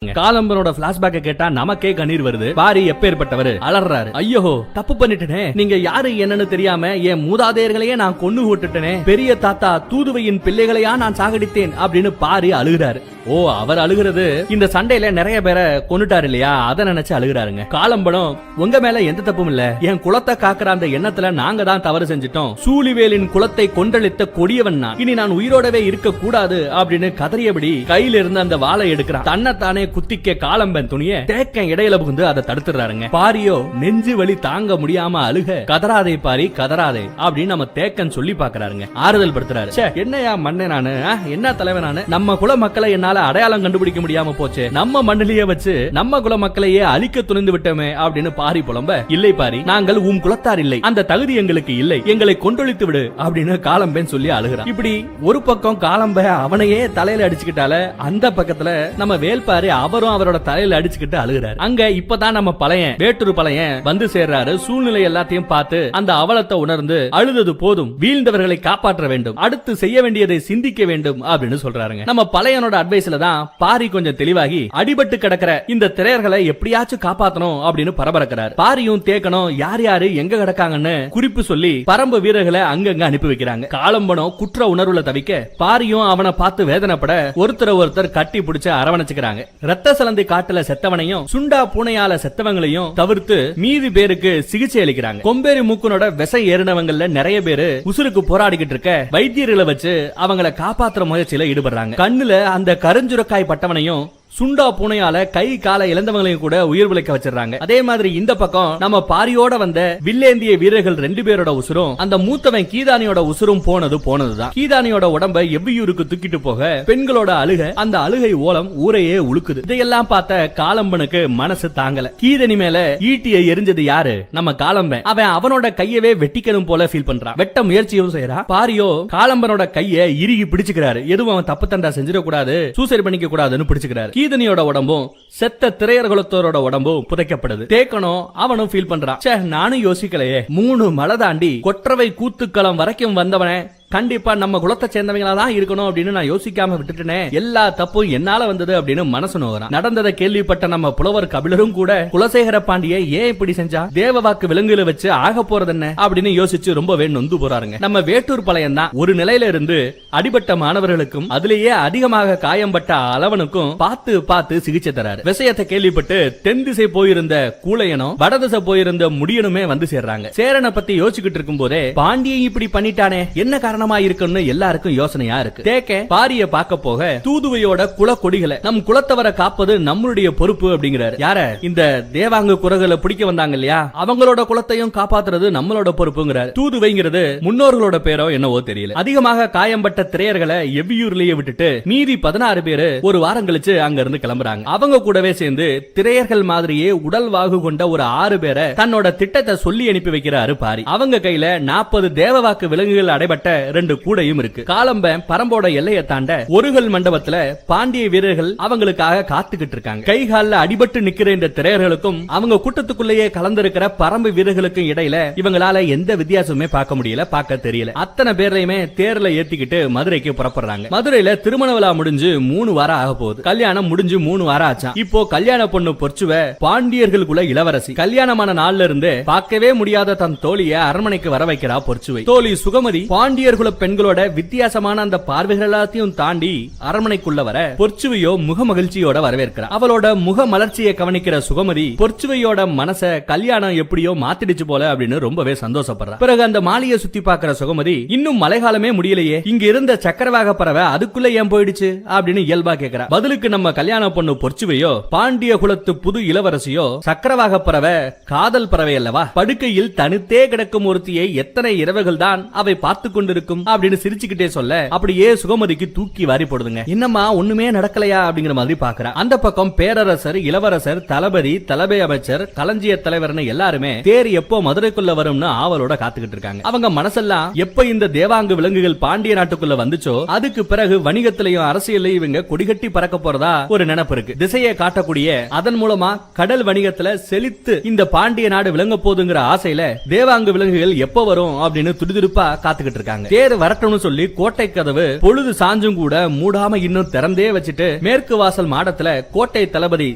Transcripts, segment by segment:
காலம்பனோட பிளாஷ்பேக்க கேட்டா நமக்கே கண்ணீர் வருது. பாரி எப்பேற்பட்டவர் அலறாரு. ஐயோ தப்பு பண்ணிட்டனே, நீங்க யாரு என்னன்னு தெரியாம என் மூதாதையர்களையே நான் கொன்னு விட்டுட்டனே, பெரிய தாத்தா தூதுவையின் பிள்ளைகளையா நான் சாகடித்தேன் அப்படின்னு பாரி அழுகிறாரு. ஓ, அவர் அழுகிறது இந்த சண்டையில நிறைய பேரை கொன்னுட்டாரு இல்லையா, அதை நினைச்சு அழுகிறாருங்க. காலம்பனம் உங்க மேல எந்த தப்பும் இல்ல, என் குலத்தை காக்குற அந்த எண்ணத்துல நாங்க தான் தவறு செஞ்சிட்டோம். சூழிவேலின் குலத்தை கொன்றளித்த கொடியவன் நான், இனி நான் உயிரோடவே இருக்க கூடாது அப்படின்னு கதறியபடி கையில இருந்து அந்த வாளை எடுக்கிறான். தன்னைத்தானே குத்திக்க காலம்பன் துணிய தேக்கன் இடையில புகுந்து அதை தடுத்துறாருங்க. பாரியோ நெஞ்சு வலி தாங்க முடியாம அழுக, கதராதே பாரி கதராதே அப்படின்னு நம்ம தேக்கன் சொல்லி பாக்குறாருங்க. ஆறுதல் படுத்துறாரு. என்னையா மண்ணே நானு, என்ன தலைவன் நானு, நம்ம குல மக்களை என்னால அடையாளம் கண்டுபிடிக்க முடியாம போச்சு, நம்ம மண்டலிய வச்சு நம்ம குல மக்களையே அழிக்க துணிந்து விட்டோமே அப்படின்னு பாரி புலம்ப, இல்லை பாரி நாங்கள் உன் குலத்தார் இல்லை, அந்த தகுதி எங்களுக்கு இல்லை, எங்களை கொண்டொழித்து விடு அப்படின்னு காலம்பன் சொல்லி அழுகிறான். இப்படி ஒரு பக்கம் காலம்ப அவனையே தலையில அடிச்சுக்கிட்டால, அந்த பக்கத்துல நம்ம வேல்பாரி அவரும் அவரோட தலையில அடிச்சுக்கிட்டு அழுகிறாரு. அங்க இப்பதான் நம்ம பழையன் வேட்டூர் பழையன் வந்து சேர்றாரு. சூழ்நிலை எல்லாத்தையும் பார்த்து அந்த அவலத்தை உணர்ந்து அழுதது போதும், வீழ்ந்தவர்களை காப்பாற்ற வேண்டும், அடுத்து செய்ய வேண்டியதை சிந்திக்க வேண்டும் அப்படின்னு சொல்றாருங்க. நம்ம பழையனோட அட்வைஸ்ல தான் பாரி கொஞ்சம் தெளிவாகி அடிபட்டு கிடக்கிற இந்த திரையர்களை எப்படியாச்சும் காப்பாத்தணும் அப்படின்னு பரபரக்கிறார். பாரியும் தேக்கணும் யார் யாரு எங்க கிடக்காங்கன்னு குறிப்பு சொல்லி பரம்பு வீரர்களை அங்கங்க அனுப்பி வைக்கிறாங்க. காலம்பனம் குற்ற உணர்வுல தவிக்க பாரியும் அவனை பார்த்து வேதனைப்பட ஒருத்தர் கட்டி பிடிச்சு அரவணைச்சுக்கிறாங்க. ரத்த சலந்தை காட்டுல செத்தவனையும் சுண்டா பூனையால செத்தவங்களையும் தவிர்த்து மீதி பேருக்கு சிகிச்சை அளிக்கிறாங்க. கொம்பேரி மூக்குனோட விசை ஏறினவங்கல நிறைய பேரு உசுருக்கு போராடிக்கிட்டு இருக்க வைத்தியர்களை வச்சு அவங்களை காப்பாற்றுற முயற்சியில ஈடுபடுறாங்க. கண்ணுல அந்த கருஞ்சுரக்காய் பட்டவனையும் சுண்டா பூனையால கை கால இழந்தவங்களையும் கூட உயிர் விளைக்க வச்சிடறாங்க. அதே மாதிரி இந்த பக்கம் நம்ம பாரியோட வந்த வில்லேந்திய வீரர்கள் 2 பேரோட உசுரும் அந்த மூத்தவன் கீதானியோட உசுரும் போனதுதான். கீதானியோட உடம்ப எவ்வியூருக்கு தூக்கிட்டு போக பெண்களோட அழுக, அந்த அழுகை ஓலம் ஊரையே உழுக்குது. இதையெல்லாம் பார்த்த காலம்பனுக்கு மனசு தாங்கல. கீதனி மேல ஈட்டியை எரிஞ்சது யாரு? நம்ம காலம்பன். அவன் அவனோட கையவே வெட்டிக்கணும் போல ஃபீல் பண்றான். வெட்ட முயற்சியும் செய்யறான். பாரியோ காலம்பனோட கையை இறுகி பிடிச்சுக்கிறாரு. எதுவும் அவன் தப்பு தண்டா செஞ்சிடக்கூடாது, சூசைட் பண்ணிக்க கூடாதுன்னு பிடிச்சுக்கிறாரு. கீதனியோட உடம்பும் செத்த திரையர்குலத்தோரோட உடம்பும் புதைக்கப்படுது. தேக்கணும் அவனும் ஃபீல் பண்றான். நானும் யோசிக்கலையே, 3 மலை தாண்டி கொற்றவை கூத்துக்களம் வரைக்கும் வந்தவனே கண்டிப்பா நம்ம குலத்தை சேர்ந்தவங்களா தான் இருக்கணும் அப்படின்னு நான் யோசிக்காம விட்டுட்டேனே, எல்லா தப்பும் என்னால வந்தது அப்படின்னு மனசு நோகிறான். நடந்ததை கேள்விப்பட்ட நம்ம புலவர் கபிலரும் கூட குலசேகர பாண்டிய ஏன் இப்படி செஞ்சா, தேவ வாக்கு விலங்குல வச்சு ஆக போறது என்ன அப்படின்னு யோசிச்சு ரொம்பவே நொந்து போறாருங்க. நம்ம வேட்டூர் பழையன் தான் ஒரு நிலையில இருந்து அடிபட்ட மாணவர்களுக்கும் அதிலேயே அதிகமாக காயம்பட்ட அளவனுக்கும் பார்த்து சிகிச்சை தராரு. விஷயத்தை கேள்விப்பட்டு தென் திசை போயிருந்த கூளையனும் வடதிசை போயிருந்த முடியனுமே வந்து சேர்றாங்க. சேரனை பத்தி யோசிச்சுக்கிட்டு இருக்கும் போதே பாண்டியை இப்படி பண்ணிட்டானே என்ன காரணமா இருக்குன்னு எல்லாருக்கும் யோசனையா இருக்கு. தேக்க பாரிய பார்க்க போக தூதுவையோட குல கொடிகளை நம் குலத்தவரை காப்பது நம்மளுடைய பொறுப்பு அப்படிங்கிறாரு. யார? இந்த தேவாங்கு குரகளை பிடிக்க வந்தாங்க இல்லையா, அவங்களோட குலத்தையும் காப்பாத்துறது நம்மளோட பொறுப்புங்கிறாரு. தூதுவைங்கிறது முன்னோர்களோட பேரோ என்னவோ தெரியல. அதிகமாக காயம்பட்ட திரையர்களை எவ்வியூர்லயே விட்டுட்டு மீதி 16 பேரு ஒரு வாரம் கழிச்சு அங்க இருந்து கிளம்புறாங்க. அவங்க கூடவே சேர்ந்து திரையர்கள் மாதிரியே உடல் வாகு கொண்ட ஒரு 6 பேரை தன்னோட திட்டத்தை சொல்லி அனுப்பி வைக்கிறாரு பாரி. அவங்க கையில 40 தேவவாக்கு விலங்குகள் அடைபட்ட 2 கூடையும் இருக்கு. காலம்பன் பரம்போட எல்லையை தாண்ட ஒருகல் மண்டபத்துல பாண்டிய வீரர்கள் அவங்களுக்காக காத்துக்கிட்டு இருக்காங்க. கைகால அடிபட்டு நிக்கிற இந்த திரையர்களுக்கும் அவங்க கூட்டத்துக்குள்ளேயே கலந்திருக்கிற பரம்பு வீரர்களுக்கும் இடையில இவங்களால எந்த வித்தியாசமே பார்க்க முடியல, பார்க்க தெரியல. அத்தனை பேரையுமே தேர்ல ஏத்திக்கிட்டு மதுரைக்கு புறப்படுறாங்க. மதுரையில திருமண விழா முடிஞ்சு 3 வாரம் ஆக போகுது. கல்யாணம் முடிஞ்சு 3 வாரம் ஆச்சான். இப்போ கல்யாண பொண்ணு பொற்சுவ பாண்டியர்களுக்குள்ள இளவரசி. கல்யாணமான நாள்ல இருந்து பார்க்கவே முடியாத தன் தோழிய அரண்மனைக்கு வர வைக்கிறா பொற்சுவை. தோழி சுகமதி பாண்டியர்குல பெண்களோட வித்தியாசமான அந்த பார்வைகள் எல்லாத்தையும் தாண்டி அரண்மனைக்குள்ள வர பொற்சுவையோ முக மகிழ்ச்சியோட வரவேற்கிறார். அவளோட முக மலர்ச்சியை கவனிக்கிற சுகமதி பொற்சுவையோட மனச கல்யாணம் எப்படியோ மாத்திடுச்சு போல அப்படின்னு ரொம்பவே சந்தோஷப்படுறார். பிறகு அந்த மாளிகையை சுத்தி பாக்குற சுகமதி, இன்னும் மழைக்காலமே முடியலையே, இங்க இருந்த சக்கரவாக பறவை அதுக்குள்ள ஏன் போயிடுச்சு அப்படின்னு இயல்பா கேக்குறா. பதிலுக்கு நம்ம கல்யாண பொண்ணு பொற்சுவையோ பாண்டிய குலத்து புது இளவரசியோ சக்கரவாக பறவை காதல் பறவை அல்லவா, படுக்கையில் தனித்தே கிடக்கும் ஒருத்தியை எத்தனை இரவுகள் தான் அவை பார்த்து கொண்டிருக்கும் அப்படின்னு சிரிச்சுக்கிட்டே சொல்ல அப்படியே சுகமதிக்கு தூக்கி வாரி போடுதுங்க. என்னம்மா ஒண்ணுமே நடக்கலையா அப்படிங்கிற மாதிரி பாக்குறா. அந்த பக்கம் பேரரசர், இளவரசர், தளபதி, தலைமை அமைச்சர், களஞ்சிய தலைவர்னு எல்லாருமே தேர் எப்போ மதுரைக்குள்ள வரும்னு ஆவலோட காத்துக்கிட்டு இருக்காங்க. அவங்க மனசெல்லாம் எப்ப இந்த தேவாங்கு விலங்குகள் பாண்டிய நாட்டுக்குள்ள வந்துச்சோ அதுக்கு பிறகு வணிகத்திலையும் அரசியலையும் இவங்க கொடிகட்டி பறக்க போறதா ஒரு நினைப்பு இருக்கு. திசையை காட்டக்கூடிய அதன் மூலமா கடல் வணிகத்துல செழித்து இந்த பாண்டிய நாடு விளங்க போதுங்கிற ஆசையில தேவாங்கு விலங்குகள் எப்ப வரும் அப்படின்னு துடிதுடிப்பா காத்துக்கிட்டு இருக்காங்க. தேர் வரட்டும்னு சொல்லி கோட்டை கதவு பொழுது சாஞ்சும் கூட மூடாம இன்னும் திறந்தே வச்சுட்டு மேற்கு வாசல் மாடத்துல கோட்டை தளபதி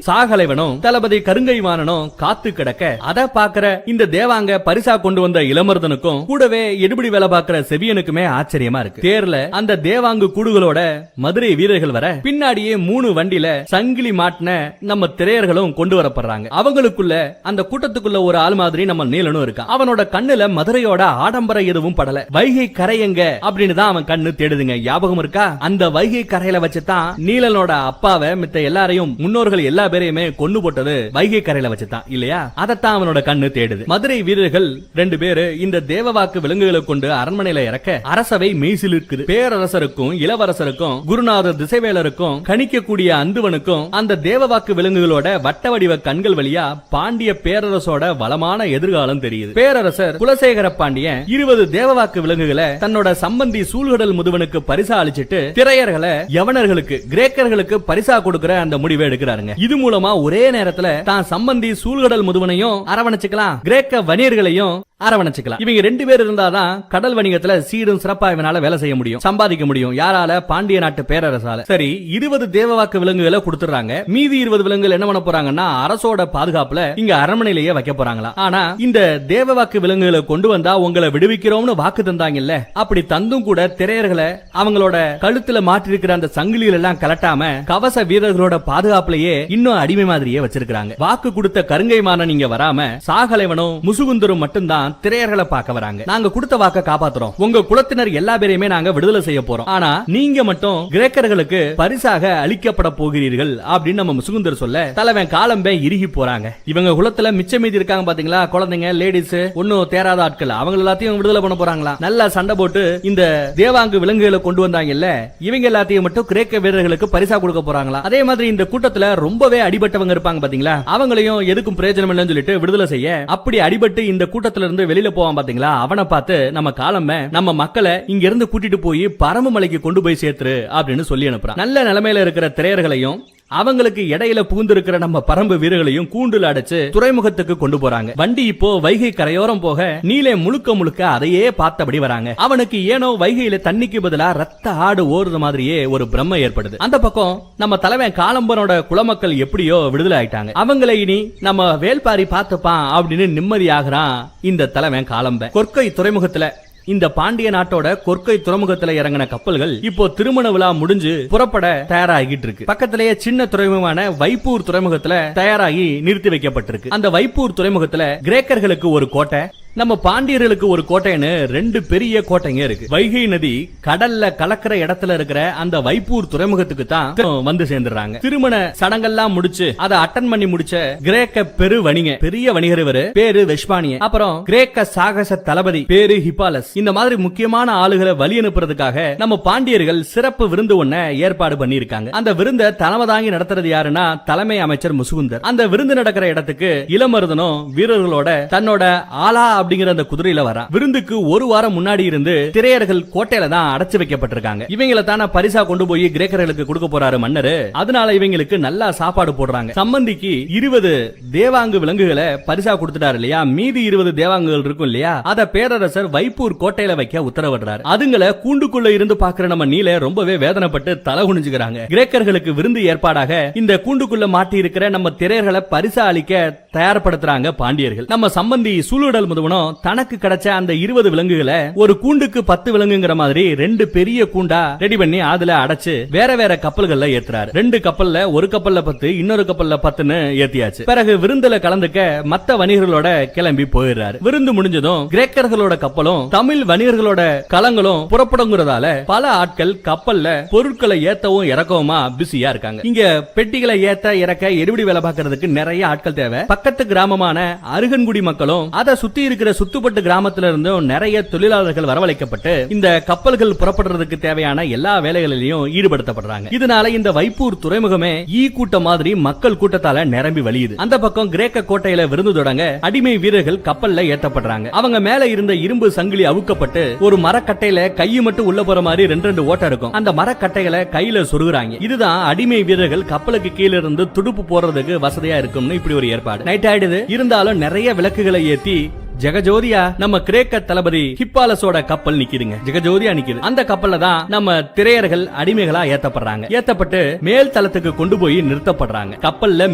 சாகலைவனும் தளபதி கருங்கைவாணனும் காத்து கிடக்க அத பாக்குற இந்த தேவாங்க பரிசா கொண்டு வந்த இளமருதனுக்கும் கூடவே எடுபடி வேலை பாக்குற செவியனுக்குமே ஆச்சரியமா இருக்கு. தேர்ல அந்த தேவாங்கு கூடுகளோட மதுரை வீரர்கள் வர பின்னாடியே 3 வண்டியில சங்கிலி மாட்டின நம்ம திரையர்களும் கொண்டு வரப்படுறாங்க. அவங்களுக்குள்ள அந்த கூட்டத்துக்குள்ள ஒரு ஆள் மாதிரி நம்ம நீலனும் இருக்கான். அவனோட கண்ணுல மதுரையோட ஆடம்பரம் எதுவும் படல. வைகை கரையங்க அப்படின்னு தான் அவன் கண்ணு தேடுதுங்க. ஞாபகம் இருக்கா? அந்த வைகை கரையில வச்சுதான் நீலனோட அப்பாவை மித்த எல்லாரையும் முன்னோர்கள் எல்லா பேரையுமே கொண்டு போட்டது வைகை கரையில வச்சுதான் இல்லையா? அதத்தான் அவனோட கண்ணு தேடுது. மதுரை வீரர்கள் 2 பேரு இந்த தேவவாக்கு விலங்குகளை கொண்டு அரண்மனையில இறக்க அரசவை மெய்சில் இருக்குது. பேரரசருக்கும் இளவரசருக்கும் குருநாதர் திசைவேலருக்கும் கணிக்கக்கூடிய அந்துவனுக்கும் அந்த தேவவாக்கு விலங்குகளோட வட்ட வடிவ கண்கள் வழியா பாண்டிய பேரரசோட வளமான எதிர்காலம் தெரியுது. பேரரசர் குலசேகர பாண்டியன் 20 தேவவாக்கு விலங்குகளை தன்னோட சம்பந்தி சூழ்கடல் முதுவனுக்கு பரிசா அளிச்சிட்டு திரையர்களை யவனர்களுக்கு கிரேக்கர்களுக்கு பரிசா கொடுக்கிற அந்த முடிவை எடுக்கிறாருங்க. இது மூலமா ஒரே நேரத்துல தான் சம்பந்தி சூழ்கடல் முதுவனையும் அரவணைச்சுக்கலாம், கிரேக்க வணிகர்களையும் அரவணைச்சுக்கலாம். இவங்க 2 பேர் இருந்தாதான் கடல் வணிகத்துல சீரும் சிறப்பா இவனால வேலை செய்ய முடியும், சம்பாதிக்க முடியும். யாரால? பாண்டிய நாட்டு பேரரசால. சரி, 20 தேவவாக்கு விலங்குகளை கொடுத்துறாங்க. மீதி 20 விலங்குகள் என்ன பண்ண போறாங்கன்னா அரசோட பாதுகாப்புல இங்க அரண்மனையிலேயே வைக்க போறாங்களா. ஆனா இந்த தேவவாக்கு விலங்குகளை கொண்டு வந்தா உங்களை விடுவிக்கிறோம்னு வாக்கு தந்தாங்கல்ல, அப்படி தந்தும் கூட திரையர்களை அவங்களோட கழுத்துல மாற்றிருக்கிற அந்த சங்கிலிகள் எல்லாம் கலட்டாம கவச வீரர்களோட பாதுகாப்புலயே இன்னும் அடிமை மாதிரியே வச்சிருக்காங்க. வாக்கு கொடுத்த கருங்கைமான நீங்க வராம சாகலைவனும் முசுகுந்தரும் மட்டும்தான் திரையர்களை பார்க்க வராங்க. நாங்க கொடுத்த வாக்க காப்பாத்துறோம், உங்க குலத்தினர் எல்லா பேரையுமே நாங்க விடுதலை செய்ய போறோம், ஆனா நீங்க மட்டும் கிரேக்கர்களுக்கு பரிசாக அளிக்கப்பட போகிறீர்கள் அப்படின்னு நம்ம முசுகுந்தர் சொல்ல தலைவன் காலம்பே இறுகி போறாங்க. இவங்க குலத்துல மிச்ச மீதி இருக்காங்க பாத்தீங்களா, குழந்தைங்க, லேடிஸ், ஒன்னும் தேராத ஆட்கள், அவங்க எல்லாத்தையும் விடுதலை பண்ண போறாங்களா. நல்லா சண்டை போட்டு இந்த தேவாங்கு விலங்குகளை கொண்டு வந்தாங்கல்ல, இவங்க எல்லாத்தையும் மட்டும் கிரேக்க வீரர்களுக்கு பரிசா கொடுக்க போறாங்களா. அதே மாதிரி இந்த கூட்டத்துல ரொம்பவே அடிபட்டவங்க இருப்பாங்க பாத்தீங்களா, அவங்களையும் எதுக்கும் பிரயோஜனம் இல்லைன்னு சொல்லிட்டு விடுதலை செய்ய அப்படி அடிபட்டு இந்த கூட்டத்துல இருந்து வெளியில போவான் பாத்தீங்களா, அவனை பார்த்து நம்ம காலமே நம்ம மக்களை இங்க இருந்து கூட்டிட்டு போய் பரம மலைக்கு கொண்டு போய் சேர்த்துரு அப்படின்னு சொல்லி அனுப்புறான். நல்ல நிலைமையில இருக்கிற திரையர்களையும் அவங்களுக்கு இடையில புகுந்திருக்கிற நம்ம பரம்பு வீரர்களையும் கூண்டுல அடைச்சு துறைமுகத்துக்கு கொண்டு போறாங்க. வண்டி இப்போ வைகை கரையோரம் போக நீலே முழுக்க முழுக்க அதையே பார்த்தபடி வராங்க. அவனுக்கு ஏனோ வைகையில தண்ணிக்கு பதிலா ரத்த ஆடு ஓடுற மாதிரியே ஒரு பிரம்ம ஏற்படுது. அந்த பக்கம் நம்ம தலைவன் காலம்பனோட குலமக்கள் எப்படியோ விடுதலை ஆயிட்டாங்க. அவங்களை இனி நம்ம வேல்பாரி பார்த்துப்பான் அப்படின்னு நிம்மதியாகிறான் இந்த தலைவன் காலம்ப. கொற்கை துறைமுகத்துல இந்த பாண்டிய நாட்டோட கொற்கை துறைமுகத்துல இறங்கின கப்பல்கள் இப்போ திருமண விழா முடிஞ்சு புறப்பட தயாராகிட்டு இருக்கு. பக்கத்திலேயே சின்ன துறைமுகமான வைப்பூர் துறைமுகத்துல தயாராகி நிறுத்தி வைக்கப்பட்டிருக்கு. அந்த வைப்பூர் துறைமுகத்துல கிரேக்கர்களுக்கு ஒரு கோட்டை, நம்ம பாண்டியர்களுக்கு ஒரு கோட்டைன்னு 2 பெரிய கோட்டைங்க இருக்கு. வைகை நதி கடல்ல கலக்கிற இடத்துல இருக்கிற அந்த வைப்பூர் துறைமுகத்துக்கு தான் வந்து சேர்ந்துறாங்க. திருமண சடங்கெல்லாம் முடிச்சு அதை அட்டன் பண்ணி முடிச்ச கிரேக்க பெரு வணிக பெரிய வணிகர் இவரு, பேரு வெஸ்பானிய. அப்புறம் கிரேக்க சாகச தளபதி பேரு ஹிப்பாலஸ். இந்த மாதிரி முக்கியமான ஆளுகளை வழி அனுப்புறதுக்காக நம்ம பாண்டியர்கள் சிறப்பு விருந்து ஒண்ண ஏற்பாடு பண்ணி இருக்காங்க. அந்த விருந்த தலைமை தாங்கி நடத்துறது யாருன்னா தலைமை அமைச்சர் முசுகுந்தர். அந்த விருந்து நடக்கிற இடத்துக்கு இளமருதனும் வீரர்களோட தன்னோட ஆலா அப்படிங்கிற அந்த குதிரையில வரா. விருந்துக்கு 1 வாரம் முன்னாடி இருந்து திரையர்கள் கோட்டையில தான் அடைச்சு வைக்கப்பட்டிருக்காங்க. இவங்களை தான பரிசா கொண்டு போய் கிரேக்கர்களுக்கு கொடுக்க போறாரு மன்னரு. அதனால இவங்களுக்கு நல்லா சாப்பாடு போடுறாங்க. சம்பந்திக்கு 20 தேவாங்கு விலங்குகளை பரிசா கொடுத்துட்டாரு இல்லையா, மீதி 20 தேவாங்குகள் இருக்கும் இல்லையா, அத பேரரசர் வைப்பூர் கோட்டையில வைக்க உத்தரவிடுறாரு. அதுங்களை கூண்டுக்குள்ள இருந்து பாக்குற நம்ம நீல ரொம்பவே வேதனைப்பட்டு தலை குனிஞ்சுக்கிறாங்க. கிரேக்கர்களுக்கு விருந்து ஏற்பாடாக இந்த கூண்டுக்குள்ள மாட்டி இருக்கிற நம்ம திரையர்களை பரிசா அளிக்க தயார்படுத்துறாங்க பாண்டியர்கள். நம்ம சம்பந்தி சூழுடல் முதுவனும் தனக்கு கிடைச்ச அந்த 20 விலங்குகளை ஒரு கூண்டுக்கு 10 விலங்குங்கிற மாதிரி 2 பெரிய கூண்டா ரெடி பண்ணி அதுல அடைச்சு வேற வேற கப்பல்கள்ல ஏத்துறாரு. 2 கப்பல்ல ஒரு கப்பல்ல 10, இன்னொரு கப்பல்ல 10ன்னு ஏத்தியாச்சு. பிறகு விருந்துல கலந்துக்க மத்த வணிகர்களோட கிளம்பி போயிடுறாரு. விருந்து முடிஞ்சதும் கிரேக்கர்களோட கப்பலும் தமிழ் வணிகர்களோட களங்களும் புறப்படுங்கிறதால பல ஆட்கள் கப்பல்ல பொருட்களை ஏத்தவும் இறக்கவுமா பிஸியா இருக்காங்க. இங்க பெட்டிகளை ஏத்த இறக்க எடுபடி வேலை பார்க்கறதுக்கு நிறைய ஆட்கள் தேவை. பக்கத்து கிராமமான அருகன்குடி மக்களும் அதை சுத்தி இருக்கிற சுத்துப்பட்டு கிராமத்துல இருந்தும் நிறைய தொழிலாளர்கள் வரவழைக்கப்பட்டு இந்த கப்பல்கள் புறப்படுறதுக்கு தேவையான எல்லா வேலைகளிலும் ஈடுபடுத்தப்படுறாங்க. இதனால இந்த வைப்பூர் துறைமுகமே ஈ கூட்டம் மாதிரி மக்கள் கூட்டத்தால நிரம்பி வழியுது. அந்த பக்கம் கிரேக்க கோட்டையில விருந்து தொடங்க அடிமை வீரர்கள் கப்பல்ல ஏற்றப்படுறாங்க. அவங்க மேல இருந்த இரும்பு சங்கிலி அவுக்கப்பட்டு ஒரு மரக்கட்டையில கையை மட்டும் உள்ள போற மாதிரி 2 ஓட்டை இருக்கும். அந்த மரக்கட்டைகளை கையில சொருகுறாங்க. இதுதான் அடிமை வீரர்கள் கப்பலுக்கு கீழே இருந்து துடுப்பு போறதுக்கு வசதியா இருக்கும்னு இப்படி ஒரு ஏற்பாடு. நைட் ஆயிடுது. இருந்தாலும் நிறைய விளக்குகளை ஏத்தி ஜெகஜோதியா நம்ம கிரேக்க தளபதி ஹிப்பாலஸோட கப்பல் நிக்குதுங்க. ஜெகஜோதியா நிக்குது. அந்த கப்பல்ல தான் நம்ம திரையர்கள் அடிமைகளா ஏத்தப்படுறாங்க. ஏத்தப்பட்டு மேல் தளத்துக்கு கொண்டு போய் நிறுத்தப்படுறாங்க. கப்பல்ல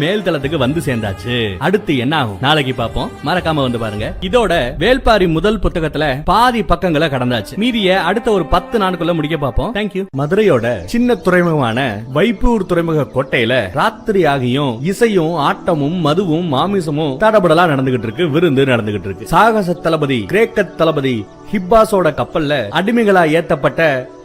மேல் தளத்துக்கு வந்து சேர்ந்தாச்சு. அடுத்து என்ன ஆகும் நாளைக்கு பாப்போம். மறக்காம வந்து பாருங்க. இதோட வேல்பாரி முதல் புத்தகத்துல பாதி பக்கங்களை கடந்தாச்சு. மீதிய அடுத்த ஒரு 10 நாட்களுக்குள்ள முடிக்க பாப்போம். தேங்க்யூ. மதுரையோட சின்ன துறைமுகமான வைப்பூர் துறைமுக கோட்டையில ராத்திரி ஆகியும் இசையும் ஆட்டமும் மதுவும் மாமிசமும் தடபடலா நடந்துகிட்டு இருக்கு. விருந்து நடந்துகிட்டு இருக்கு. சாகச தளபதி கிரேக்க தளபதி ஹிப்பாஸோட கப்பல்ல அடிமைகளா ஏத்தப்பட்ட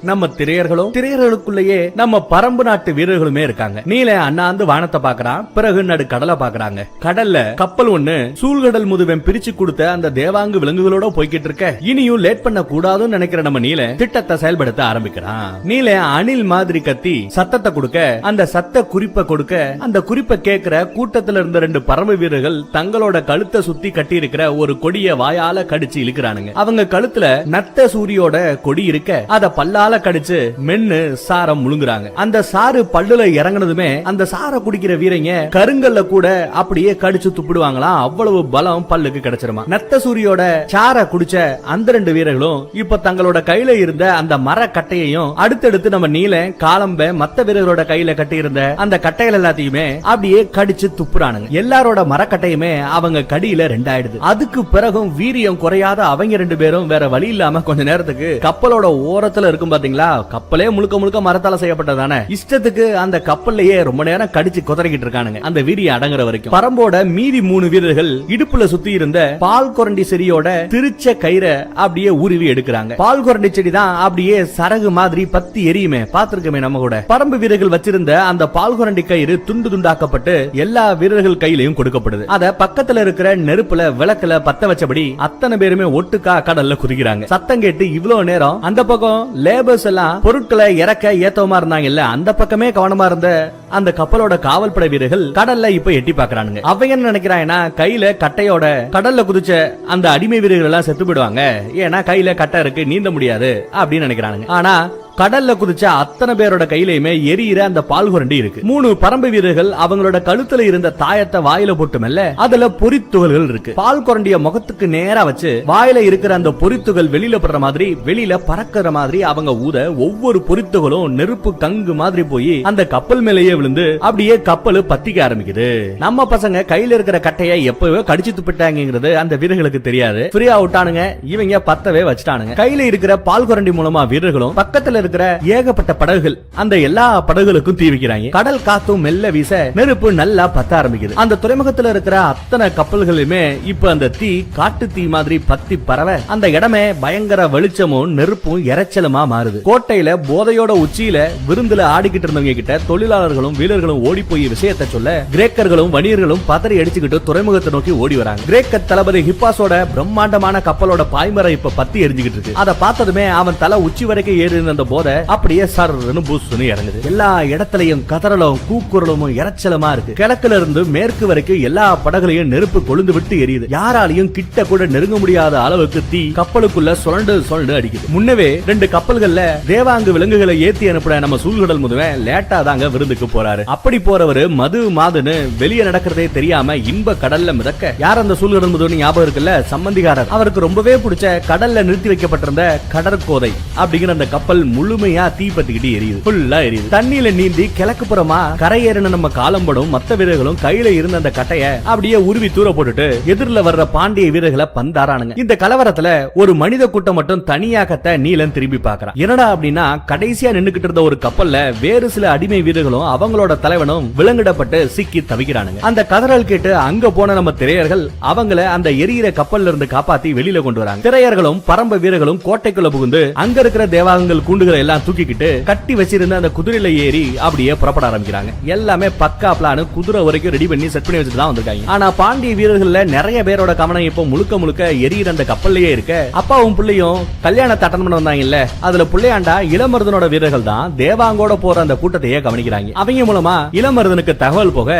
நம்ம திரையர்களுக்குள்ளேயே நம்ம பரம்பு நாட்டு வீரர்களுமே இருக்காங்க. நீல அண்ணாந்து வானத்தை பாக்குறான். பிறகு நடு கடலை பாக்குறாங்க. கடல்ல கப்பல் ஒண்ணு சூழ்கடல் முதுவன் பிரிச்சு கொடுத்த அந்த தேவாங்கு விலங்குகளோட போய்கிட்டு இருக்க. இனியும் லேட் பண்ண கூடாதுன்னு நினைக்கிற நம்ம நீல திட்டத்தை செயல்படுத்த ஆரம்பிக்கிறான். நீல அணில் மாதிரி கத்தி சத்தத்தை கொடுக்க, அந்த சத்த குறிப்பை கொடுக்க, அந்த குறிப்பை கேட்கிற கூட்டத்துல இருந்த 2 பரம்பு வீரர்கள் தங்களோட கழுத்தை சுத்தி கட்டி இருக்கிற ஒரு கொடிய வாயால கடிச்சு இழுக்கிறானுங்க. அவங்க கழுத்துல நத்த சூரியோட கொடி இருக்க அத பல்லால கடிச்சு மென்னு சாரம் முழுங்குறாங்க. அந்த சாறு பல்லுல இறங்குனதுமே அந்த சாரை குடிக்கிற வீரங்க கருங்கல்ல கூட அப்படியே கடிச்சு துப்பிடுவாங்களாம். அவ்வளவு பலம் பல்லுக்கு கிடைச்சிருமா. நத்த சூரியோட சாரை குடிச்ச அந்த 2 வீரர்களும் இப்ப தங்களோட கையில இருந்த அந்த மர கட்டையையும் அடுத்தடுத்து நம்ம நீல காலம்ப மத்த வீரர்களோட கையில கட்டி இருந்த அந்த கட்டைகள் எல்லாத்தையுமே அப்படியே கடிச்சு துப்புறானுங்க. எல்லாரோட மரக்கட்டையுமே அவங்க கடியில 2 ஆயிடுது. அதுக்கு பிறகும் வீரியம் குறையாத அவங்க 2 பேரும் வேற வழி இல்லாம கொஞ்ச நேரத்துக்கு கப்பலோட ஓரத்துல இருக்கும் பாத்தீங்களா, கப்பலே முழுக்க முழுக்க மரத்தால செய்யப்பட்டதானே, இஷ்டத்துக்கு அந்த கப்பல்லையே ரொம்ப நேரம் கடிச்சு குதறிக்கிட்டு இருக்கானுங்க. அந்த வீரியம் அடங்குற வரைக்கும் பரம்போட மீதி 3 வீரர்கள் இடுப்புல சுத்தி இருந்த பால் குரண்டி செடியோட திருச்ச கயிறை அப்படியே உருவி எடுக்கிறாங்க. பால் குரண்டி செடி தான் அப்படியே சரகு மாதிரி பத்தி எரியுமே, பாத்துருக்கமே நம்ம கூட. பரம்பு வீரர்கள் வச்சிருந்த அந்த பால் குரண்டி கயிறு துண்டு துண்டாக்கப்பட்டு எல்லா வீரர்கள் கையிலையும் கொடுக்கப்படுது. அத பக்கத்துல இருக்கிற நெருப்புல விளக்குல பத்த வச்சபடி அத்தனை பேருமே ஒட்டுக்கா கடல்ல குதிக்கிறாங்க. சத்தம் கேட்டு இவ்வளவு நேரம் அந்த பக்கம் லேபர்ஸ் எல்லாம் பொருட்களை இறக்க ஏத்தவமா இருந்தாங்க இல்ல, அந்த பக்கமே கவனமா இருந்த அந்த கப்பலோட காவல் படை வீரர்கள் கடல்ல இப்ப எட்டி பாக்குறானுங்க. அவங்க என்ன நினைக்கிறாங்கன்னா கையில கட்டையோட கடல்ல குதிச்ச அந்த அடிமை வீரர்கள் எல்லாம் செத்து போயிடுவாங்க, ஏன்னா கையில கட்டை இருக்கு நீந்த முடியாது அப்படின்னு நினைக்கிறானுங்க. ஆனா கடல்ல குதிச்ச அத்தனை பேரோட கையிலயுமே எரியிற அந்த பால் குரண்டி இருக்கு. 3 பரம்பு வீரர்கள் அவங்களோட கழுத்துல இருந்த தாயத்தை வாயில போட்டு மெல்ல அதுல பொறித்துகள்கள் இருக்கு. பால் குரண்டிய முகத்துக்கு நேரா வச்சு வாயில இருக்கிற அந்த பொறித்துகள் வெளியில படுற மாதிரி வெளியில பறக்கிற மாதிரி அவங்க ஊத ஒவ்வொரு பொறித்துகளும் நெருப்பு கங்கு மாதிரி போய் அந்த கப்பல் மேலேயே விழுந்து அப்படியே கப்பல் பத்திக்க ஆரம்பிக்குது. நம்ம பசங்க கையில இருக்கிற கட்டையை எப்பவே கடிச்சு துப்பிட்டாங்கிறது அந்த வீரர்களுக்கு தெரியாது. ஃப்ரீயா விட்டானுங்க. இவங்க பத்தவே வச்சுட்டானுங்க. கையில இருக்கிற பால் குரண்டி மூலமா வீரர்களும் பக்கத்துல இருக்கிற ஏகப்பட்ட படகுகள் அந்த எல்லா படகுகளுக்கும் தீ வைக்கிறாங்க. கடல் காத்தும் மெல்ல வீச நெருப்பு நல்லா பத்த ஆரம்பிக்குது. அந்த துறைமுகத்துல இருக்கிற அத்தனை கப்பல்களுமே இப்ப அந்த தீ காட்டு தீ மாதிரி பத்தி பரவ அந்த இடமே பயங்கர வெளிச்சமும் நெருப்பும் இறைச்சலுமா மாறுது. கோட்டையில போதையோட உச்சியில விருந்துல ஆடிக்கிட்டு இருந்தவங்க கிட்ட தொழிலாளர்களும் வீரர்களும் ஓடி போய் விஷயத்தை சொல்ல கிரேக்கர்களும் வணிகர்களும் பதறி அடிச்சுக்கிட்டு துறைமுகத்தை நோக்கி ஓடி வராங்க. கிரேக்க தளபதி ஹிப்பாஸோட பிரம்மாண்டமான கப்பலோட பாய்மரம் இப்ப பத்தி எரிஞ்சுக்கிட்டு இருக்கு. அதை பார்த்ததுமே அவன் தலை உச்சி வரைக்கும் ஏறி இருந்த போத அப்படியே சர்ன்னு பூசுன்னு இறங்குது. எல்லா இடத்துலயும் கதறலும் கூக்குரலும் இறைச்சலுமா இருக்கு. கிழக்குல இருந்து மேற்கு வரைக்கும் எல்லா படகுலையும் நெருப்பு கொழுந்து விட்டு எரியுது. யாராலையும் கிட்ட கூட நெருங்க முடியாத அளவுக்கு தீ கப்பலுக்குள்ள சுழண்டு அடிக்குது. முன்னவே 2 கப்பல்கள்ல தேவாங்கு விலங்குகளை ஏத்தி அனுப்புற நம்ம சூழ்கடல் முதுவன் லேட்டா தாங்க விருந்துக்கு போறாரு. அப்படி போறவரு மது மாதுன்னு வெளியே நடக்கிறதே தெரியாம இன்ப கடல்ல மிதக்க யார் அந்த சூழ்கடல் முதுவன் ஞாபகம் இருக்குல்ல, சம்பந்திகாரர். அவருக்கு ரொம்பவே பிடிச்ச கடல்ல நிறுத்தி வைக்கப்பட்டிருந்த கடற்கோதை அப்படிங்கிற அந்த கப்பல் முழுமையா தீ பத்திக்கிட்டு எரியுது. ஃபுல்லா எரியுது. தண்ணியில நீந்தி கிழக்கு புறமா கரையேறின நம்ம காலம்படும் மத்த வீரர்களும் கையில இருந்த அந்த கட்டைய அப்படியே உருவி தூர போட்டுட்டு எதிரில வர்ற பாண்டிய வீரர்களை பந்தாரானுங்க. இந்த கலவரத்துல ஒரு மனித கூட்டம் மட்டும் தனியா கத்த நீலன் திரும்பி பாக்குறான். என்னடா அப்படின்னா கடைசியா நின்னுகிட்டு இருந்த ஒரு கப்பல்ல வேறு சில அடிமை வீரர்களும் அவங்களோட தலைவனும் விலங்கிடப்பட்டு சிக்கி தவிக்கிறானுங்க. அந்த கதறல் கேட்டு அங்க போன நம்ம திரையர்கள் அவங்கள அந்த எரியிற கப்பல்ல இருந்து காப்பாத்தி வெளியில கொண்டு வராங்க. திரையர்களும் பரம்ப வீரர்களும் கோட்டைக்குள்ள புகுந்து அங்க இருக்கிற தேவாங்கல் கூண்டுகளை எல்லாம் தூக்கிக்கிட்டு கட்டி வச்சிருந்த அந்த குதிரையில ஏறி அப்படியே புறப்பட ஆரம்பிக்கிறாங்க. எல்லாமே பக்கா பிளான், குதிரை வரைக்கும் ரெடி பண்ணி செட் பண்ணி வச்சுட்டு தான் வந்திருக்காங்க. ஆனா பாண்டிய வீரர்கள்ல நிறைய பேரோட கவனம் இப்போ முழுக்க முழுக்க எரியிற அந்த கப்பல்லையே இருக்க அப்பாவும் பிள்ளையும் கல்யாணத்தை அட்டன் பண்ண வந்தாங்க இல்ல, அதுல பிள்ளையாண்டா இளமருதனோட வீரர்கள் தான் தேவாங்கோட போற அந்த கூட்டத்தையே கவனிக்கிறாங்க. அவங்க மூலமா இளமருதனுக்கு தகவல் போக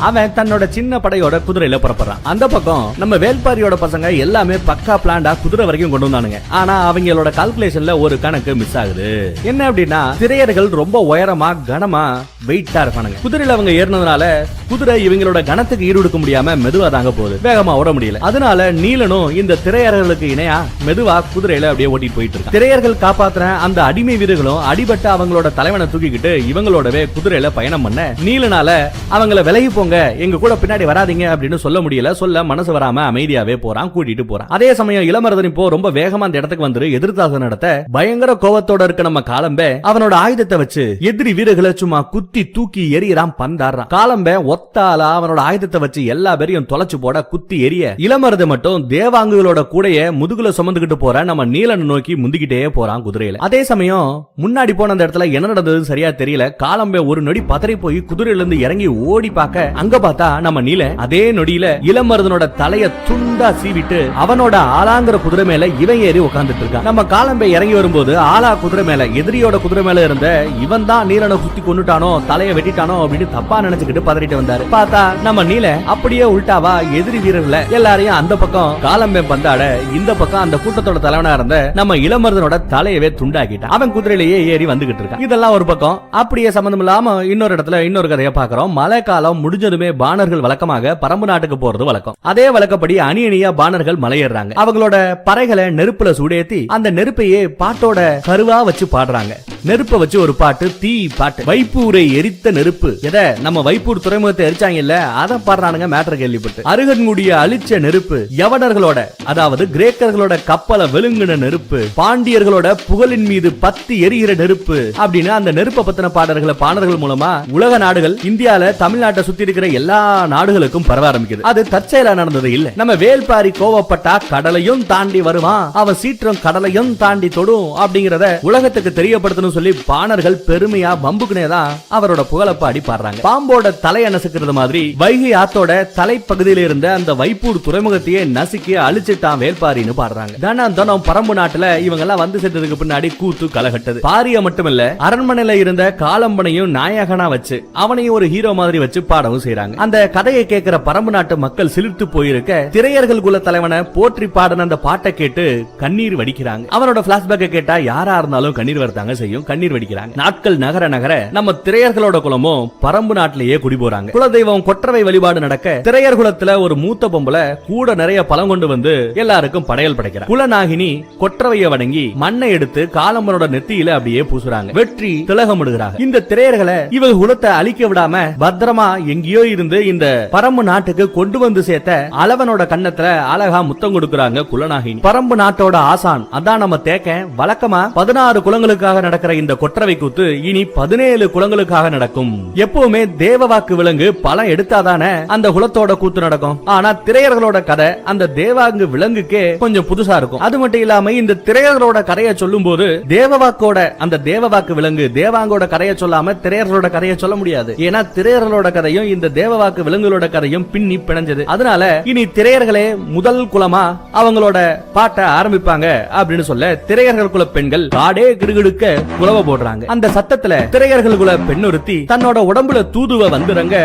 அவன் தன்னோட சின்ன படையோட குதிரையில புறப்படுறான். அந்த பக்கம் நம்ம வேல்பாரியோட பசங்க எல்லாமே பக்கா பிளான்டா குதிரை வரைக்கும் கொண்டு வந்தானுங்க. ஆனா அவங்களோட கால்குலேஷன்ல ஒரு கணக்கு மிஸ் ஆகுது. என்ன அப்படின்னா திரையர்கள் ரொம்ப உயரமா கனமா வெயிட்டா இருப்பானுங்க. குதிரையில அவங்க ஏறினதுனால குதிரை இவங்களோட கனத்துக்கு ஈடுக்க முடியாம மெதுவா தாங்க போகுது, வேகமா ஓட முடியல. அதனால நீலனும் இந்த திரையர்களுக்கு இணையா மெதுவா குதிரையில அப்படியே ஓட்டிட்டு போயிட்டு இருக்கான். திரையர்கள் காப்பாத்துற அந்த அடிமை வீரர்களும் அடிபட்ட அவங்களோட தலைவனை தூக்கிக்கிட்டு இவங்களோடவே குதிரையில பயணம் பண்ண நீலனால அவங்கள விலகி போங்க, எங்க கூட பின்னாடி வராதீங்க அப்படின்னு சொல்ல முடியல. சொல்ல மனசு வராம அமைதியாவே போறான், கூட்டிட்டு போறான். அதே சமயம் இளமருதன் இப்போ ரொம்ப வேகமா அந்த இடத்துக்கு வந்து எதிர்த்தாக்குதல் நடத்த பயங்கர கோவத்தோட இருக்க நம்ம காலம்பே அவனோட ஆயுதத்தை வச்சு எதிரி வீரர்களை சும்மா குத்தி தூக்கி எரியறான், பந்தாடுறான். காலம்பே ஒத்தாலா அவனோட ஆயுதத்தை வச்சு எல்லா பேரையும் தொலைச்சு போட குத்தி எரிய இளமருது மட்டும் தேவாங்குகளோட கூடைய முதுகுல சுமந்துகிட்டு போற நம்ம நீலனை நோக்கி முந்திக்கிட்டே போறான் குதிரையில. அதே சமயம் முன்னாடி போன அந்த இடத்துல என்ன நடந்ததுன்னு சரியா தெரியல. காலம்பே ஒரு நொடி பதறி போய் குதிரையில இருந்து இறங்கி ஓடி பார்க்க அங்க பார்த்தா நம்ம நீல அதே நொடியில இளமருதனோட தலைய துண்டா சீவிட்டு அவனோட ஆளாங்கிற குதிரை மேல இவன் ஏறி உட்கார்ந்துட்டு இருக்கான். நம்ம காலம்பே இறங்கி வரும்போது ஆளா குதிரை மேல எதிரியோட குதிரை மேல இருந்த இவன் தான் நீலனை குத்தி கொண்டுட்டானோ தலைய வெட்டிட்டானோ அப்படின்னு தப்பா நினைச்சுக்கிட்டு பதறிட்டு வந்தாரு. பார்த்தா நம்ம நீல அப்படியே உள்டாவா எதிரி வீரர்ல எல்லாரையும் அந்த பக்கம் காலம்பே பந்தாட இந்த பக்கம் அந்த கூட்டத்தோட தலைவனா இருந்த நம்ம இளமருதனோட தலையவே துண்டாக்கிட்டான். அவன் குதிரையிலேயே ஏறி வந்துகிட்டு இருக்கான். இதெல்லாம் ஒரு பக்கம். அப்படியே சம்பந்தம் இல்லாம இன்னொரு இடத்துல இன்னொரு கதையை பாக்குறோம். மழை காலம் முடிஞ்சதுமே பாணர்கள் வழக்கமாக பரம்பு நாட்டுக்கு போறது வழக்கம். அதே வழக்கப்படி அணி அணியா பாணர்கள் மலையேறாங்க. அவங்களோட பறைகளை நெருப்புல சூடேத்தி அந்த நெருப்பையே பாட்டோட கருவா வச்சு பாடுறாங்க. நெருப்ப வச்சு ஒரு பாட்டு, தீ பாட்டு. வைப்பூரை எரித்த நெருப்பு. எதை நம்ம வைப்பூர் துறைமுகத்தை எரிச்சாங்க இல்ல, அத பாடுறானுங்க. மேட்டர் கேள்விப்பட்டு அருகன்குடிய அழிச்ச நெருப்பு, யவனர்களோட அதாவது கிரேக்கர்களோட கப்பலை வெளுங்கின நெருப்பு, பாண்டியர்களோட புகழின் மீது பத்தி எரிகிற நெருப்பு அப்படின்னு அந்த நெருப்ப பத்தின பாடல்களை பாடல்கள் மூலமா உலக நாடுகள் இந்தியால தமிழ்நாட்டை சுத்தி இருக்கிற எல்லா நாடுகளுக்கும் பரவ ஆரம்பிக்குது. அது தற்செயலா நடந்தது இல்ல. நம்ம வேல்பாரி கோவப்பட்டா கடலையும் தாண்டி வருவான், அவன் சீற்றம் கடலையும் தாண்டி தொடும் அப்படிங்கறத உலகத்துக்கு தெரியப்படுத்தணும் சொல்லி பாணர்கள் பெருமையா பம்புக்குனேதான் அவரோட புகழப்பாடி பாடுறாங்க. பாம்போட தலையை நசுக்கிறது மாதிரி வைகை ஆத்தோட தலைப்பகுதியில் இருந்த அந்த வைப்பூர் துறைமுகத்தையே நசுக்கி அழிச்சிட்டான் வேல்பாரின்னு பாடுறாங்க. தினம் பரம்பு நாட்டுல இவங்க எல்லாம் வந்து சேர்த்ததுக்கு பின்னாடி கூத்து கலகட்டது. பாரிய மட்டுமில்ல, அரண்மனையில இருந்த காலம்பனையும் நாயகனா வச்சு அவனையும் ஒரு ஹீரோ மாதிரி வச்சு பாடவும் செய்யறாங்க. அந்த கதையை கேட்கிற பரம்பு நாட்டு மக்கள் சிலிர்த்து போயிருக்க திரையர்கள் குல தலைவனை போற்றி பாடின அந்த பாட்டை கேட்டு கண்ணீர் வடிக்கிறாங்க. அவனோட பிளாஷ்பேக்கை கேட்டா யாரா இருந்தாலும் கண்ணீர் வரதாங்க செய்யும். கண்ணீர் வடிக்கிறாங்க. நாட்கள் நகர நகர நம்ம திரையர்களோட குலமும் பரம்பு நாட்டிலேயே குடி போறாங்க. குலதெய்வம் கொற்றவை வழிபாடு நடக்க திரையர் குலத்துல ஒரு மூத்த பொம்பளை கூட நிறைய பழம் கொண்டு வந்து எல்லாருக்கும் படையல் படைக்கிறாங்க. குலநாகினி கொற்றவையை வணங்கி மண்ணை எடுத்து காலம்பனோட நெத்தியில அப்படியே பூசுறாங்க. வெற்றி திலகமிடுகிறாங்க. இந்த திரையர்களை இவங்க குலத்தை அழிக்க விடாம பத்திரமா எங்கேயோ இருந்து இந்த பரம்பு நாட்டுக்கு கொண்டு வந்து சேர்த்த அளவனோட கண்ணத்துல அழகா முத்தம் கொடுக்கறாங்க குலநாகினி. பரம்பு நாட்டோட ஆசான் அதான் நம்ம தேக்க வழக்கமா 16 குலங்களுக்காக நடக்கிற இந்த கொற்றவை கூத்து இனி 17 குலங்களுக்காக நடக்கும். எப்பவுமே தேவவாக்கு விலங்கு பலம் எடுத்தாதானே அந்த குலத்தோட கூத்து நடக்கும். ஆனா திரையர்களோட கதை அந்த தேவாங்கு விலங்குக்கே கொஞ்சம் புதுசா இருக்கும். அது மட்டும் இல்லாம இந்த திரையர்களோட கதையை சொல்லும் போது தேவவாக்கோட அந்த தேவவாக்கு விலங்கு தேவாங்கோட கதையை சொல்லாம திரையர்களோட கதையை சொல்ல முடியாது. ஏன்னா திரையர்களோட கதையும் இந்த தேவவாக்கு விலங்குகளோட கதையும் பின்னி பிணைஞ்சது. அதனால இனி திரையர்களே முதல் குலமா அவங்களோட பாட்டை ஆரம்பிப்பாங்க அப்படின்னு சொல்ல திரையர்கள் குல பெண்கள் காடே கிடுகிடுக்க குலவ போடுறாங்க. அந்த சத்தத்துல திரையர்கள் குல பெண்ணொருத்தி தன்னோட உடம்புல தூதுவ வந்துறங்க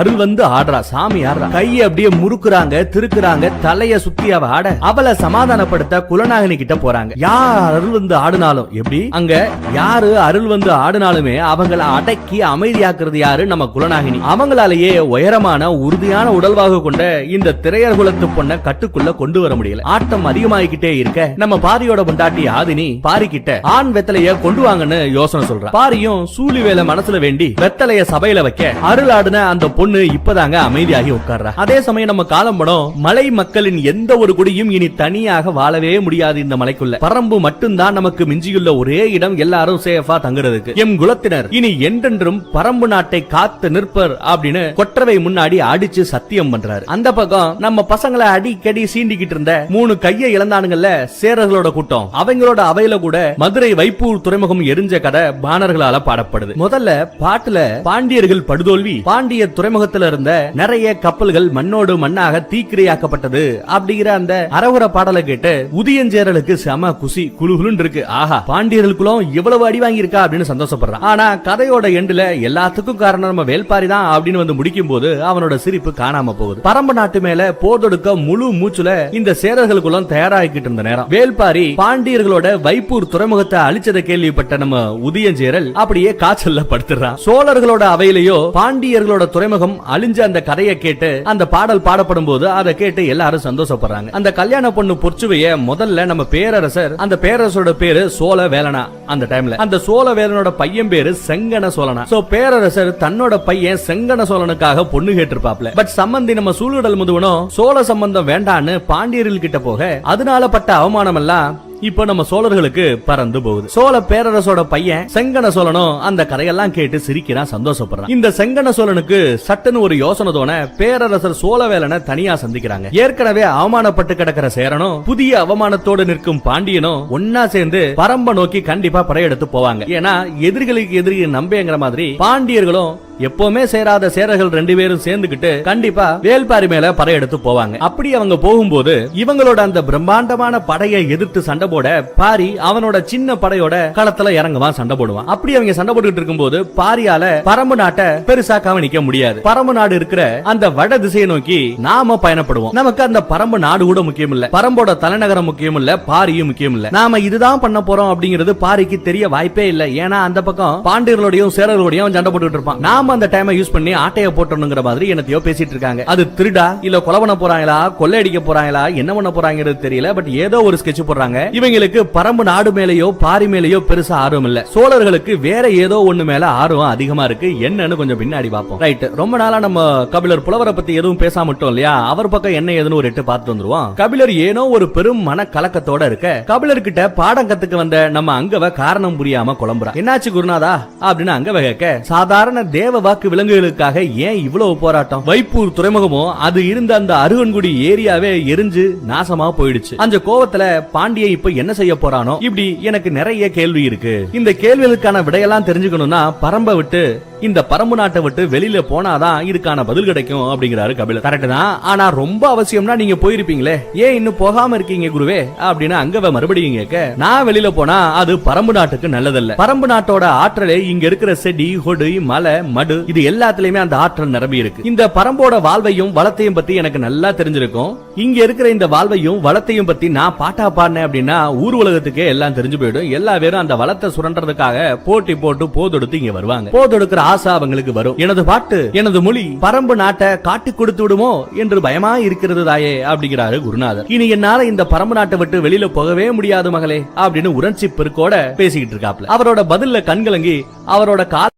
அருள் வந்து ஆடுறா, சாமி ஆடுறா, கையை அப்படியே முறுக்குறாங்க, திருக்குறாங்க, தலைய சுத்தி அவ ஆட அவளை சமாதானப்படுத்த குலநாகினி கிட்ட போறாங்க. யார் அருள் வந்து ஆடுனாலும் எப்படி அங்க யாரு அருள் வந்து ஆடுனாலுமே அவங்களை அடக்கி அமைதியாக்குறது யாரு? நம்ம குலநாகினி. அவங்களாலேயே உயரமான உறுதியான உடல்வாக கொண்ட இந்த திரையர் குலத்து பொண்ண கட்டுக்குள்ள கொண்டு வர முடியல. ஆட்டம் அதிகமாகிக்கிட்டே இருக்க நம்ம பாரியோட பொண்டாட்டி ஆதினி பாரி கிட்ட ஆண் வெத்தலைய கொண்டு வாங்கன்னு யோசனை சொல்றா. பாரியும் சூழி வேலை மனசுல வேண்டி வெத்தலைய சபையில வைக்க அருள் ஆடுன அந்த பொண்ணு இப்பதாங்க அமைதியாகி உட்கார்றா. அதே சமயம் நம்ம காலம்படம் மலை மக்களின் எந்த ஒரு குடியும் இனி தனியாக வாழவே முடியாது. இந்த மலைக்குள்ள பரம்பு மட்டும்தான் நமக்கு மிஞ்சியுள்ள ஒரே இடம், எல்லாரும் சேஃபா தங்குறதுக்கு. எம் குலத்தினர் இனி என்றென்றும் பரம்பு நாட்டை காத்து நிற்பர் அப்படின்னு கொற்றவை முன்னாடி அடிச்சு சத்தியம் பண்றாரு. அந்த பக்கம் நம்ம பசங்களை அடிக்கடி சீண்டிக்கிட்டு இருந்த 3 கையை இழந்தானுங்கல்ல சேரர்களோட கூட்டம், அவங்களோட அவையில கூட மதுரை வைப்பூர் துறைமுகம் எரிஞ்ச கதை பாணர்களால பாடப்படுது. முதல்ல பாட்டுல பாண்டியர்கள் படுதோல்வி, பாண்டிய துறைமுகம் துறைமுகத்துல இருந்த நிறைய கப்பல்கள் மண்ணோடு மண்ணாக தீக்கிரையாக்கப்பட்டது அப்படிங்கிற அந்த அரகுர பாடலை கேட்டு உதயஞ்சேரலுக்கு செம குசி குலுகுலுன்னு இருக்கு. ஆஹா, பாண்டியர்களுக்குள்ளும் இவ்வளவு அடி வாங்கி இருக்கா அப்படின்னு சந்தோஷப்படுறான். ஆனா கதையோட எண்டுல எல்லாத்துக்கும் காரணம் நம்ம வேல்பாரி தான் அப்படின்னு வந்து முடிக்கும் போது அவனோட சிரிப்பு காணாம போகுது. பரம்பு நாட்டு மேல போர்தொடுக்க முழு மூச்சுல இந்த சேரர்களுக்குள்ள தயாராகிட்டு இருந்த நேரம் வேல்பாரி பாண்டியர்களோட வைப்பூர் துறைமுகத்தை அழிச்சதை கேள்விப்பட்ட நம்ம உதயஞ்சேரல் அப்படியே காய்ச்சல்ல படுத்துறான். சோழர்களோட அவையிலேயோ பாண்டியர்களோட துறைமுகம் அழிஞ்ச அந்த கதையை கேட்டு அந்த பாடல் பாடப்படும் போது அதை கேட்டு எல்லாரும் சந்தோஷப்படுறாங்க. அந்த கல்யாண பொண்ணு பொற்சுவைய முதல்ல நம்ம பேரரசர், அந்த பேரரசோட பேரு சோழ வேலனா. அந்த டைம்ல அந்த சோழ வேலனோட பையன் பேரு செங்கன சோழனா. சோ பேரரசர் தன்னோட பையன் செங்கன சோழனுக்காக பொண்ணு கேட்டிருப்பாப்ல. பட் சம்பந்தி நம்ம சூழுடல் முதுவனும் சோழ சம்பந்தம் வேண்டான்னு பாண்டியர்கள் கிட்ட போக அதனால பட்ட அவமானம் எல்லாம் இப்போ நம்ம சோழர்களுக்கு பறந்து போகுது. சோழ பேரரசோட பையன் செங்கன சோழனும் அந்த கதையெல்லாம் கேட்டு சிரிக்கிறான், சந்தோஷப்படுறான். இந்த செங்கன சோழனுக்கு சட்டுன்னு ஒரு யோசனை தோண பேரரசர் சோழவேலனை தனியா சந்திக்கிறாங்க. ஏற்கனவே அவமானப்பட்டு கிடக்கிற சேரனும் புதிய அவமானத்தோடு நிற்கும் பாண்டியனும் ஒன்னா சேர்ந்து பரம்ப நோக்கி கண்டிப்பா படையெடுத்து போவாங்க. ஏன்னா எதிரிகளுக்கு எதிரி நம்பேங்கிற மாதிரி பாண்டியர்களும் எப்பவுமே சேராத சேரர்கள் ரெண்டு பேரும் சேர்ந்துகிட்டு கண்டிப்பா வேல்பாரி மேல படையெடுத்து போவாங்க. அப்படி அவங்க போகும்போது இவங்களோட அந்த பிரம்மாண்டமான படையை எதிர்த்து சண்டை போட பாரி அவனோட சின்ன படையோட களத்துல இறங்குவான், சண்டை போடுவான். அப்படி அவங்க சண்டை போட்டுட்டு இருக்கும்போது பாரியால பரம்பு நாட்டை பெருசா கவனிக்க முடியாது. பரம்பு நாடு இருக்கிற அந்த வட திசையை நோக்கி நாம பயணப்படுவோம். நமக்கு அந்த பரம்பு நாடு கூட முக்கியம் இல்ல, பரம்போட தலைநகரம் முக்கியம் இல்ல, பாரியும் முக்கியம் இல்ல. நாம இதுதான் பண்ண போறோம் அப்படிங்கிறது பாரிக்கு தெரிய வாய்ப்பே இல்ல. ஏன்னா அந்த பக்கம் பாண்டியர்களோடையும் சேரர்களோடையும் சண்டை போட்டுட்டு இருப்பான். நாம அந்த டைமை யூஸ் பண்ணி ஆட்டைய போட்டணுங்கிற மாதிரி என்னத்தையோ பேசிட்டு இருக்காங்க. அது திருடா இல்ல கொலை பண்ண போறாங்களா, கொள்ளையடிக்க போறாங்களா, என்ன பண்ண போறாங்கிறது தெரியல. பட் ஏதோ ஒரு ஸ்கெட்ச் போடுறாங்க. இவங்களுக்கு பரம்பு நாடு மேலேயோ பாரி மேலேயோ பெருசா ஆர்வம் இல்ல. சோழர்களுக்கு வேற ஏதோ ஒண்ணு மேல ஆர்வம் அதிகமா இருக்கு. என்னன்னு கொஞ்சம் பின்னாடி பாப்போம். ரைட், ரொம்ப நாளா நம்ம கபிலர் புலவரை பத்தி எதுவும் பேசாம விட்டோம் இல்லையா? அவர் பக்கம் என்ன ஏதுன்னு ஒரு எட்டு பார்த்து வந்துருவோம். கபிலர் ஏனோ ஒரு பெரும் மன கலக்கத்தோட இருக்க கபிலர் கிட்ட பாடம் கத்துக்க வந்த நம்ம அங்கவ காரணம் புரியாம குழம்புறா. என்னாச்சு குருநாதா அப்படின்னு அங்கவ கேட்க, சாதாரண தேவ வாக்கு விலங்குகளுக்காக ஏன் இவ்வளவு போராட்டம்? வைப்பூர் துறைமுகமோ அது இருந்த அந்த அருகன்குடி ஏரியாவே எரிஞ்சு நாசமா போயிடுச்சு. அந்த கோவத்துல பாண்டிய இப்ப என்ன செய்ய போறானோ? இப்படி எனக்கு நிறைய கேள்வி இருக்கு. இந்த கேள்விகளுக்கான விடையெல்லாம் தெரிஞ்சுக்கணும்னா பரம்ப விட்டு இந்த பரம்பு நாட்டை விட்டு வெளியில போனாதான் இதுக்கான பதில் கிடைக்கும் அப்படிங்கிறாரு கபிலர். கரெக்ட் தான், ஆனா ரொம்ப அவசியம்னா நீங்க போயிருப்பீங்களே, ஏன் இன்னும் போகாம இருக்கீங்க குருவே அப்படின்னு அங்கவ மறுபடியும் கேட்க, நான் வெளியில போனா அது பரம்பு நாட்டுக்கு நல்லதல்ல. பரம்பு நாட்டோட ஆற்றலே இங்க இருக்கிற செடி கொடி மலை மடு இது எல்லாத்துலயுமே அந்த ஆற்றல் நிரம்பி இருக்கு. இந்த பரம்போட வாழ்வையும் வளத்தையும் பத்தி எனக்கு நல்லா தெரிஞ்சிருக்கும். இங்க இருக்கிற இந்த வாழ்வையும் வளத்தையும் பத்தி நான் பாட்டா பாடினேன் அப்படின்னா ஊர் உலகத்துக்கே எல்லாம் தெரிஞ்சு போயிடும். எல்லா பேரும் அந்த வளத்தை சுரண்டறதுக்காக போட்டி போட்டு போதொடுத்து இங்க வருவாங்க. போதொடுக்கிற ஆசை அவங்களுக்கு வரும். எனது பாட்டு எனது மொழி பரம்பு நாட்டை காட்டி கொடுத்து விடுமோ என்று பயமா இருக்கிறது தாயே அப்படிங்கிறாரு குருநாதர். இனி என்னால இந்த பரம்பு நாட்டை விட்டு வெளியில போகவே முடியாது மகளே அப்படின்னு உணர்ச்சி பெருக்கோட பேசிக்கிட்டு இருக்காப்ல. அவரோட பதில்ல கண்கலங்கி அவரோட கால்